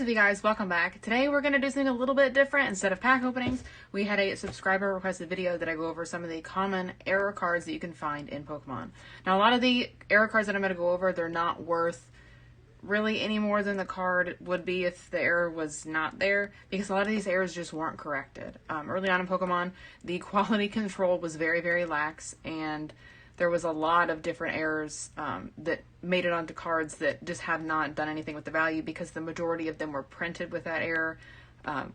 up you guys? Welcome back. Today we're going to do something a little bit different. Instead of pack openings, we had a subscriber requested video that I go over some of the common error cards that you can find in Pokemon. Now a lot of the error cards that I'm going to go over, they're not worth really any more than the card would be if the error was not there, because a lot of these errors just weren't corrected. Early on in Pokemon, the quality control was very, very lax, and there was a lot of different errors that made it onto cards that just have not done anything with the value, because the majority of them were printed with that error,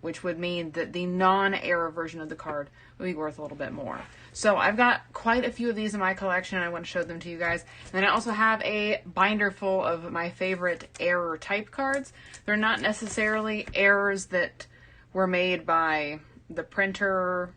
which would mean that the non-error version of the card would be worth a little bit more. So I've got quite a few of these in my collection, and I want to show them to you guys. And then I also have a binder full of my favorite error type cards. They're not necessarily errors that were made by the printer,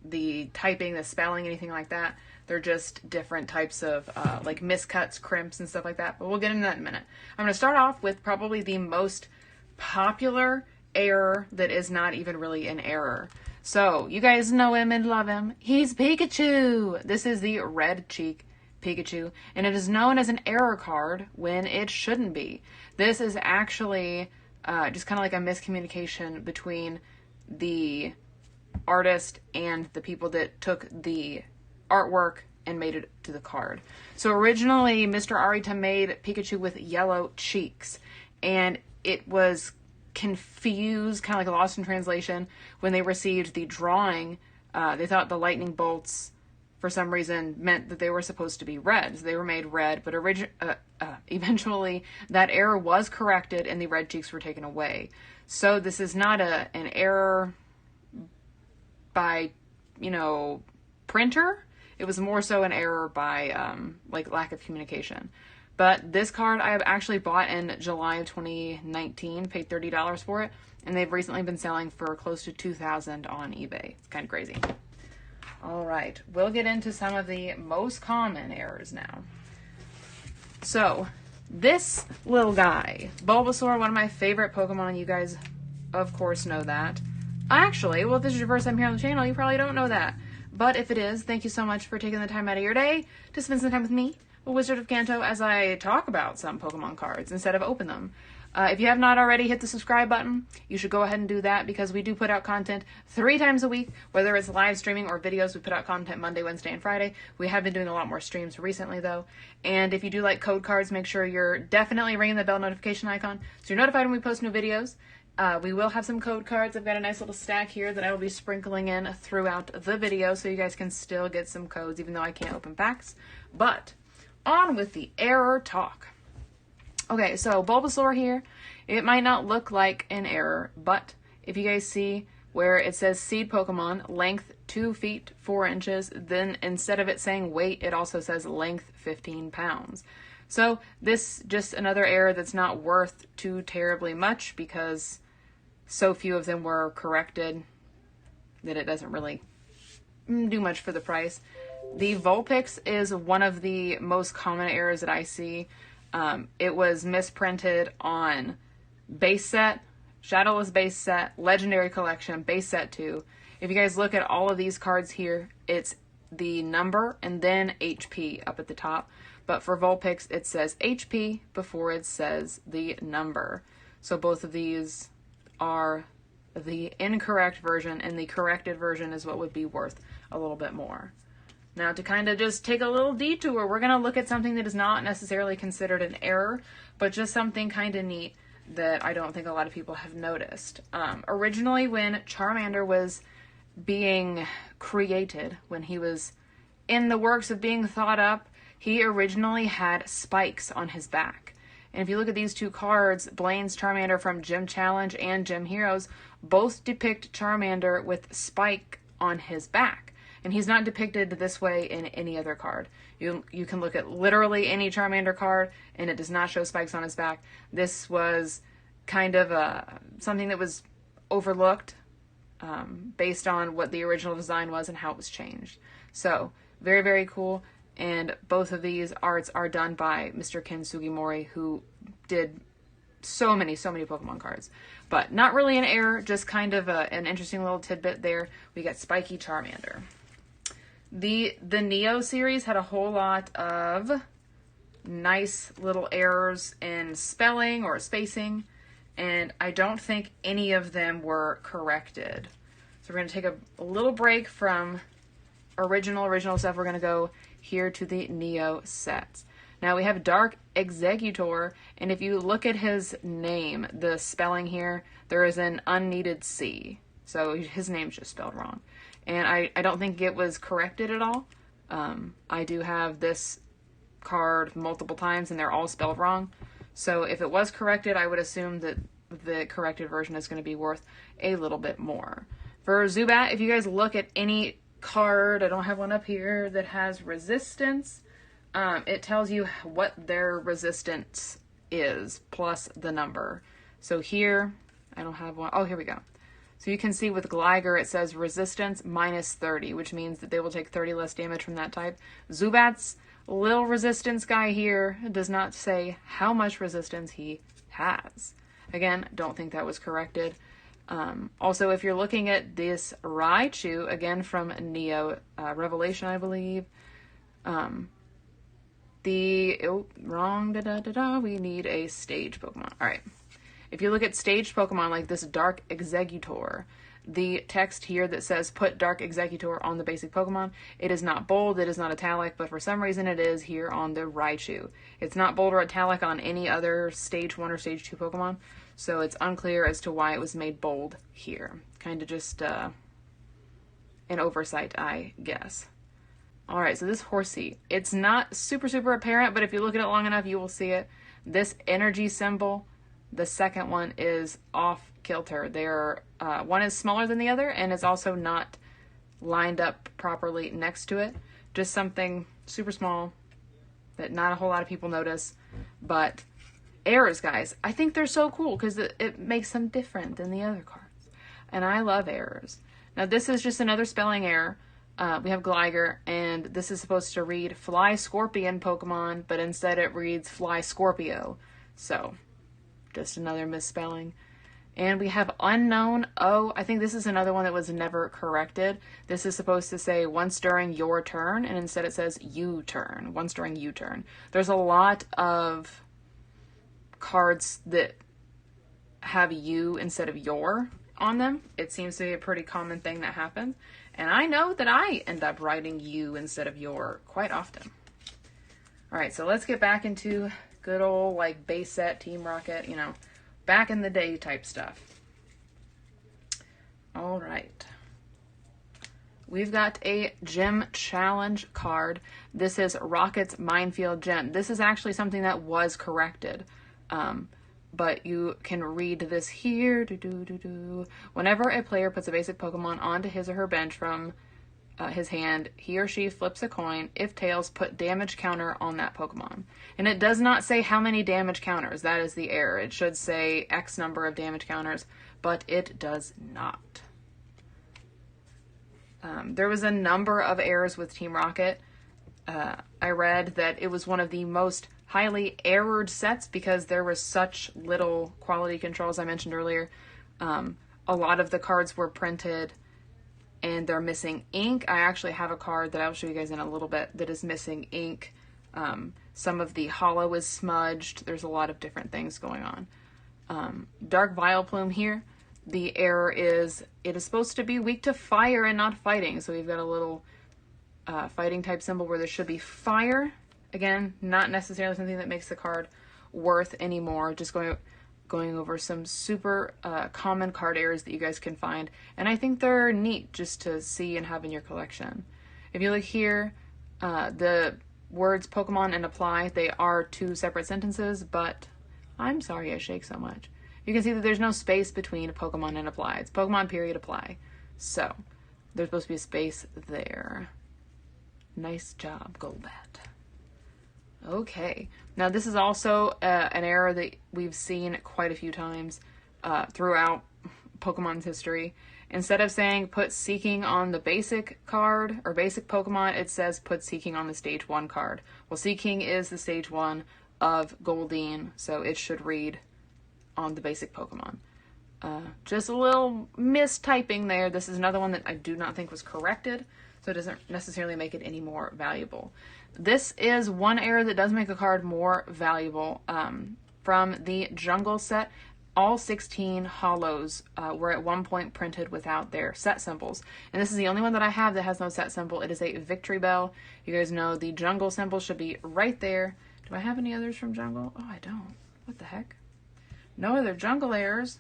the typing, the spelling, anything like that. They're just different types of like miscuts, crimps, and stuff like that. But we'll get into that in a minute. I'm going to start off with probably the most popular error that is not even really an error. So, you guys know him and love him. He's Pikachu! This is the Red Cheek Pikachu, and it is known as an error card when it shouldn't be. This is actually just kind of like a miscommunication between the artist and the people that took the artwork and made it to the card. So originally, Mr. Arita made Pikachu with yellow cheeks, and it was confused, kind of like a lost in translation. When they received the drawing, they thought the lightning bolts, for some reason, meant that they were supposed to be red. So they were made red, but eventually that error was corrected and the red cheeks were taken away. So this is not an error by, printer. It was more so an error by like lack of communication. But this card I have actually bought in July of 2019, paid $30 for it, and they've recently been selling for close to $2,000 on eBay. It's kind of crazy. All right, we'll get into some of the most common errors now. So, this little guy, Bulbasaur, one of my favorite Pokemon. You guys, of course, know that. Actually, well, if this is your first time here on the channel, you probably don't know that. But if it is, thank you so much for taking the time out of your day to spend some time with me, a Wizard of Kanto, as I talk about some Pokemon cards instead of open them. If you have not already hit the subscribe button, you should go ahead and do that, because we do put out content 3 times a week, whether it's live streaming or videos. We put out content Monday, Wednesday, and Friday. We have been doing a lot more streams recently, though. And if you do like code cards, make sure you're definitely ringing the bell notification icon so you're notified when we post new videos. We will have some code cards. I've got a nice little stack here that I will be sprinkling in throughout the video, so you guys can still get some codes, even though I can't open packs. But on with the error talk. Okay, so Bulbasaur here, it might not look like an error, but if you guys see where it says Seed Pokemon, length 2 feet 4 inches, then instead of it saying weight, it also says length 15 pounds. So this just another error that's not worth too terribly much, because so few of them were corrected that it doesn't really do much for the price. The Vulpix is one of the most common errors that I see. It was misprinted on base set, Shadowless base set, Legendary Collection, base set 2. If you guys look at all of these cards here, it's the number and then HP up at the top. But for Vulpix, it says HP before it says the number. So both of these are the incorrect version, and the corrected version is what would be worth a little bit more. Now, to kind of just take a little detour, we're going to look at something that is not necessarily considered an error, but just something kind of neat that I don't think a lot of people have noticed. Originally, when Charmander was being created, when he was in the works of being thought up, he originally had spikes on his back. And if you look at these two cards, Blaine's Charmander from Gym Challenge and Gym Heroes, both depict Charmander with spike on his back. And he's not depicted this way in any other card. You can look at literally any Charmander card, and it does not show spikes on his back. This was kind of something that was overlooked based on what the original design was and how it was changed. So, very, very cool. And both of these arts are done by Mr. Ken Sugimori, who did so many Pokemon cards. But not really an error, just kind of an interesting little tidbit there. We got Spiky Charmander. The Neo series had a whole lot of nice little errors in spelling or spacing. and I don't think any of them were corrected. So we're going to take a little break from original stuff. We're going to go here to the Neo sets. Now we have Dark Executor, and if you look at his name, the spelling here, there is an unneeded C. So his name's just spelled wrong. And I don't think it was corrected at all. I do have this card multiple times and they're all spelled wrong. So if it was corrected, I would assume that the corrected version is going to be worth a little bit more. For Zubat, if you guys look at any card, I don't have one up here, that has resistance, it tells you what their resistance is plus the number. So here, I don't have one. Oh, here we go. So you can see with Gligar, it says resistance minus 30, which means that they will take 30 less damage from that type. Zubat's little resistance guy here does not say how much resistance he has. Again, don't think that was corrected. Also, if you're looking at this Raichu, again from Neo Revelation, I believe, we need a stage Pokemon. All right. If you look at staged Pokemon like this Dark Executor, the text here that says put Dark Executor on the basic Pokemon, it is not bold, it is not italic, but for some reason it is here on the Raichu. It's not bold or italic on any other stage 1 or stage 2 Pokemon, so it's unclear as to why it was made bold here. Kind of just an oversight, I guess. Alright, so this Horsey, it's not super apparent, but if you look at it long enough, you will see it. This energy symbol, the second one, is off kilter. They're one is smaller than the other, and it's also not lined up properly next to it. Just something super small that not a whole lot of people notice. But errors, guys, I think they're so cool because it makes them different than the other cards. And I love errors. Now this is just another spelling error. We have Gligar, and this is supposed to read Fly Scorpion Pokemon, but instead it reads Fly Scorpio. So just another misspelling. And we have Unknown O. I think this is another one that was never corrected. This is supposed to say once during your turn, and instead it says U-turn. Once during U-turn. There's a lot of cards that have you instead of your on them. It seems to be a pretty common thing that happens. And I know that I end up writing you instead of your quite often. Alright, so let's get back into good old, like, base set, Team Rocket, you know, back in the day type stuff. Alright. We've got a Gym Challenge card. This is Rocket's Minefield Gym. This is actually something that was corrected. But you can read this here. Whenever a player puts a basic Pokemon onto his or her bench from his hand, he or she flips a coin. If tails, put damage counter on that Pokemon. And it does not say how many damage counters. That is the error. It should say X number of damage counters, but it does not. There was a number of errors with Team Rocket. I read that it was one of the most highly errored sets because there was such little quality control, as I mentioned earlier. A lot of the cards were printed and they're missing ink. I actually have a card that I'll show you guys in a little bit that is missing ink. Some of the hollow is smudged. There's a lot of different things going on. Dark Vileplume here. The error is it is supposed to be weak to fire and not fighting. So we've got a little fighting type symbol where there should be fire. Again, not necessarily something that makes the card worth any more. Just going over some super common card errors that you guys can find. And I think they're neat just to see and have in your collection. If you look here, the words Pokemon and apply, they are two separate sentences, but I'm sorry I shake so much. You can see that there's no space between Pokemon and apply. It's Pokemon period apply. So, there's supposed to be a space there. Nice job, Golbat. Okay, now this is also an error that we've seen quite a few times throughout Pokemon's history. Instead of saying put Seeking on the basic card or basic Pokemon, it says put Seeking on the stage 1 card. Well, Seeking is the stage 1 of Goldeen, so it should read on the basic Pokemon. Just a little mistyping there. This is another one that I do not think was corrected, so it doesn't necessarily make it any more valuable. This is one error that does make a card more valuable from the Jungle set. all 16 hollows were at one point printed without their set symbols. And this is the only one that I have that has no set symbol. It is a victory bell. You guys know the jungle symbol should be right there. Do I have any others from jungle? Oh, I don't. What the heck? No other jungle errors.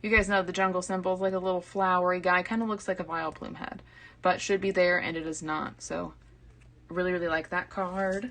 You guys know the jungle symbol is like a little flowery guy. Kind of looks like a Vileplume head. But should be there, and it is not. So, really, really like that card.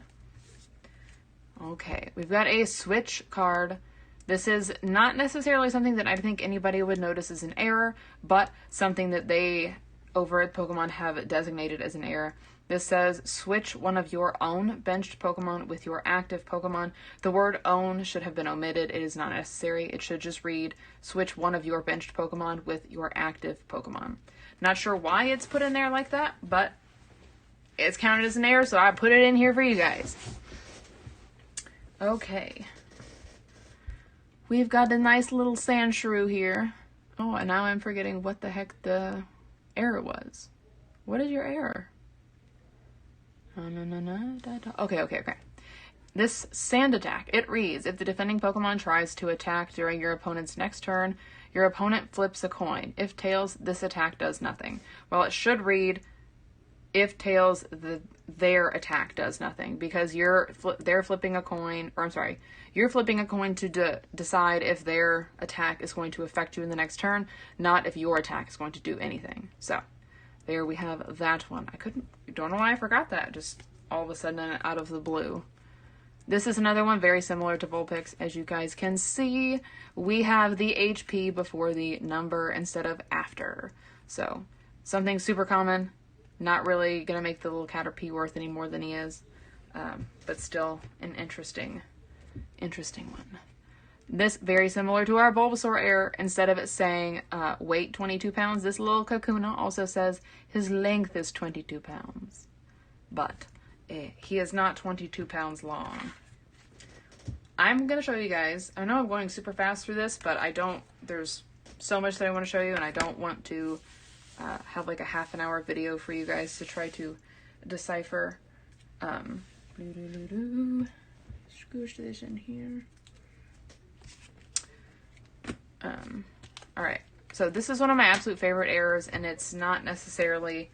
Okay, we've got a switch card. This is not necessarily something that I think anybody would notice as an error, but something that they over at Pokemon have designated as an error. This says, switch one of your own benched Pokemon with your active Pokemon. The word own should have been omitted. It is not necessary. It should just read, switch one of your benched Pokemon with your active Pokemon. Not sure why it's put in there like that, but it's counted as an error, so I put it in here for you guys. Okay. We've got a nice little Sandshrew here. Oh, and now I'm forgetting what the heck the error was. What is your error? Okay. This sand attack, it reads, if the defending Pokemon tries to attack during your opponent's next turn, your opponent flips a coin. If tails, this attack does nothing. Well, it should read, if tails, their attack does nothing, because they're flipping a coin, or I'm sorry, you're flipping a coin to decide if their attack is going to affect you in the next turn, not if your attack is going to do anything. So, there we have that one. Don't know why I forgot that, just all of a sudden out of the blue. This is another one very similar to Vulpix. As you guys can see, we have the HP before the number instead of after. So, something super common. Not really going to make the little Caterpie worth any more than he is. But still an interesting one. This, very similar to our Bulbasaur error, instead of it saying weight 22 pounds, this little Kakuna also says his length is 22 pounds. But he is not 22 pounds long. I'm going to show you guys. I know I'm going super fast through this, but there's so much that I want to show you, and I don't want to have like a half an hour video for you guys to try to decipher. Squish this in here. Alright, so this is one of my absolute favorite errors, and it's not necessarily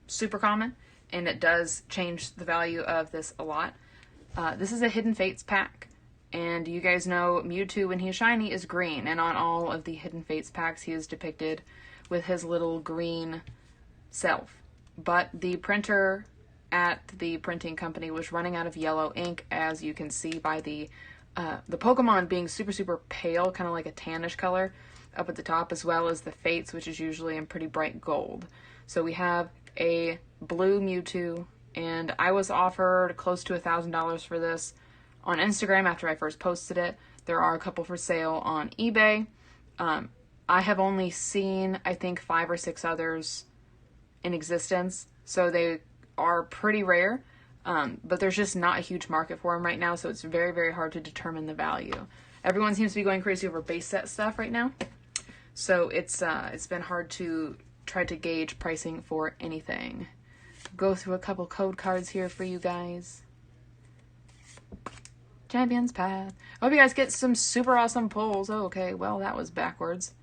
super common, and it does change the value of this a lot. This is a Hidden Fates pack, and you guys know Mewtwo when he's shiny is green, and on all of the Hidden Fates packs he is depicted with his little green self. But the printer at the printing company was running out of yellow ink, as you can see by the Pokemon being super, super pale, kind of like a tannish color up at the top, as well as the Fates, which is usually in pretty bright gold. So we have a blue Mewtwo, and I was offered close to $1,000 for this on Instagram after I first posted it. There are a couple for sale on eBay. I have only seen, I think, 5 or 6 others in existence, so they are pretty rare. But there's just not a huge market for them right now, so it's very, very hard to determine the value. Everyone seems to be going crazy over base set stuff right now, so it's been hard to try to gauge pricing for anything. Go through a couple code cards here for you guys. Champion's Path. I hope you guys get some super awesome pulls. Oh, okay, well, that was backwards.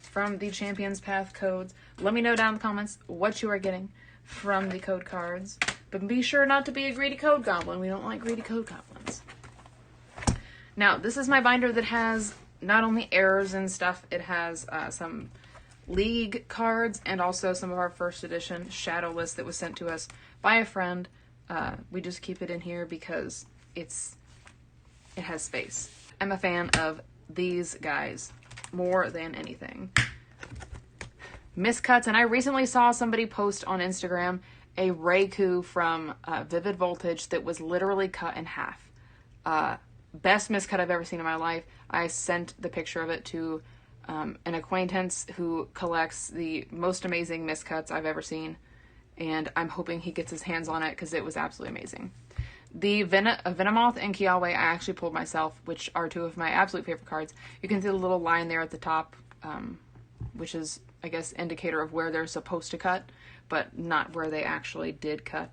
From the Champion's Path codes. Let me know down in the comments what you are getting from the code cards. But be sure not to be a greedy code goblin. We don't like greedy code goblins. Now, this is my binder that has not only errors and stuff, it has some League cards and also some of our first edition Shadow List that was sent to us by a friend. We just keep it in here because it has space. I'm a fan of these guys more than anything. Miscuts, and I recently saw somebody post on Instagram a Raikou from Vivid Voltage that was literally cut in half. Best miscut I've ever seen in my life. I sent the picture of it to an acquaintance who collects the most amazing miscuts I've ever seen, and I'm hoping he gets his hands on it because it was absolutely amazing. The Venomoth and Kiawe I actually pulled myself, which are 2 of my absolute favorite cards. You can see the little line there at the top, which is, I guess, indicator of where they're supposed to cut, but not where they actually did cut.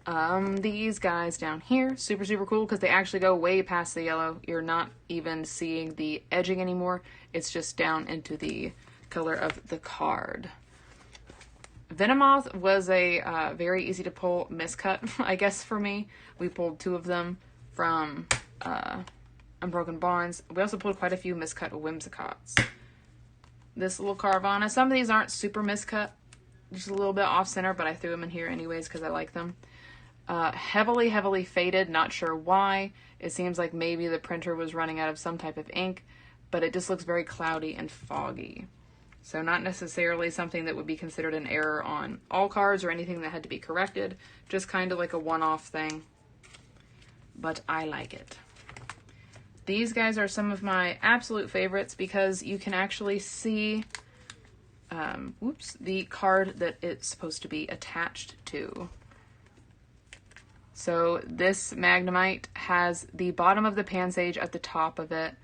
These guys down here, super, super cool because they actually go way past the yellow. You're not even seeing the edging anymore. It's just down into the color of the card. Venomoth was a very easy to pull miscut, I guess, for me. We pulled 2 of them from Unbroken Bonds. We also pulled quite a few miscut Whimsicots. This little Carvanha, some of these aren't super miscut, just a little bit off center, but I threw them in here anyways because I like them. Heavily, heavily faded, not sure why. It seems like maybe the printer was running out of some type of ink, but it just looks very cloudy and foggy. So not necessarily something that would be considered an error on all cards or anything that had to be corrected, just kind of like a one-off thing. But I like it. These guys are some of my absolute favorites because you can actually see the card that it's supposed to be attached to. So this Magnemite has the bottom of the Pansage at the top of it,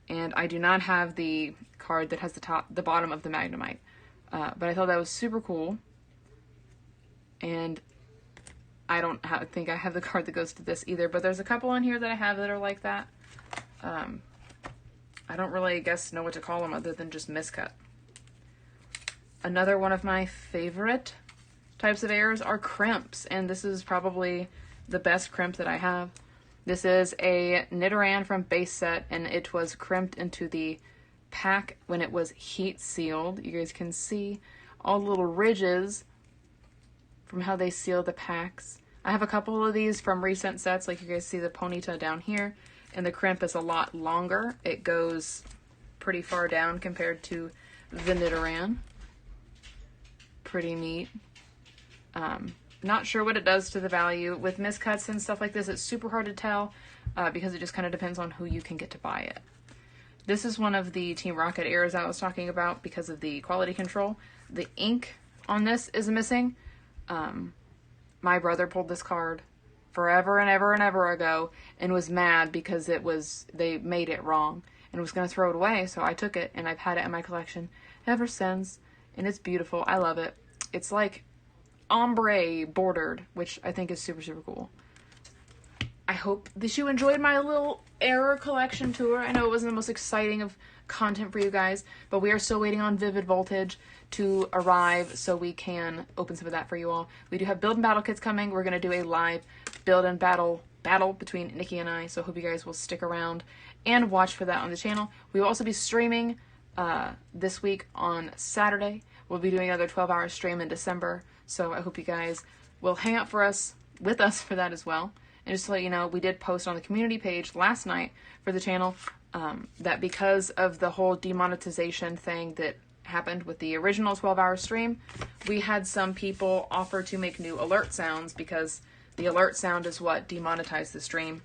and I do not have the card that has the bottom of the Magnemite, but I thought that was super cool. And I don't think I have the card that goes to this either, but there's a couple on here that I have that are like that. I don't really, I guess, know what to call them other than just miscut. Another one of my favorite types of errors are crimps, and this is probably the best crimp that I have. This is a Nidoran from base set, and it was crimped into the pack when it was heat sealed. You guys can see all the little ridges from how they seal the packs. I have a couple of these from recent sets, like you guys see the Ponyta down here, and the crimp is a lot longer. It goes pretty far down compared to the Nidoran. Pretty neat. Not sure what it does to the value. With miscuts and stuff like this, it's super hard to tell because it just kind of depends on who you can get to buy it. This is one of the Team Rocket errors I was talking about because of the quality control. The ink on this is missing. My brother pulled this card forever and ever and ever ago and was mad because they made it wrong and was going to throw it away. So I took it and I've had it in my collection ever since, and it's beautiful. I love it. It's like ombre bordered, which I think is super, super cool. I hope that you enjoyed my little error collection tour. I know it wasn't the most exciting of content for you guys, but we are still waiting on Vivid Voltage to arrive so we can open some of that for you all. We do have build and battle kits coming. We're going to do a live build and battle between Nikki and I, so I hope you guys will stick around and watch for that on the channel. We will also be streaming this week on Saturday. We'll be doing another 12-hour stream in December, so I hope you guys will hang out with us for that as well. And just to let you know, we did post on the community page last night for the channel that because of the whole demonetization thing that happened with the original 12-hour stream, we had some people offer to make new alert sounds because the alert sound is what demonetized the stream.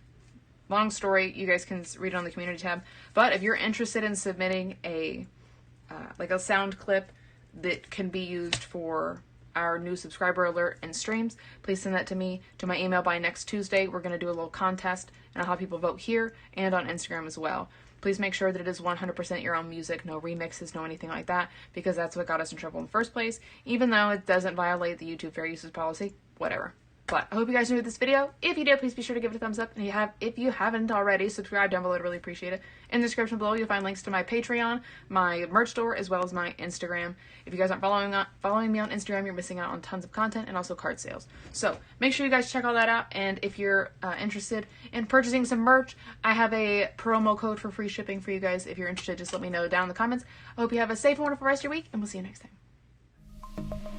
Long story, you guys can read it on the community tab. But if you're interested in submitting a sound clip that can be used for our new subscriber alert and streams, please send that to me to my email by next Tuesday. We're going to do a little contest, and I'll have people vote here and on Instagram as well. Please make sure that it is 100% your own music, no remixes, no anything like that, because that's what got us in trouble in the first place, even though it doesn't violate the YouTube fair uses policy, whatever. But I hope you guys enjoyed this video. If you did, please be sure to give it a thumbs up. And if you haven't already, subscribe down below. I'd really appreciate it. In the description below, you'll find links to my Patreon, my merch store, as well as my Instagram. If you guys aren't following me on Instagram, you're missing out on tons of content and also card sales. So make sure you guys check all that out. And if you're interested in purchasing some merch, I have a promo code for free shipping for you guys. If you're interested, just let me know down in the comments. I hope you have a safe and wonderful rest of your week, and we'll see you next time.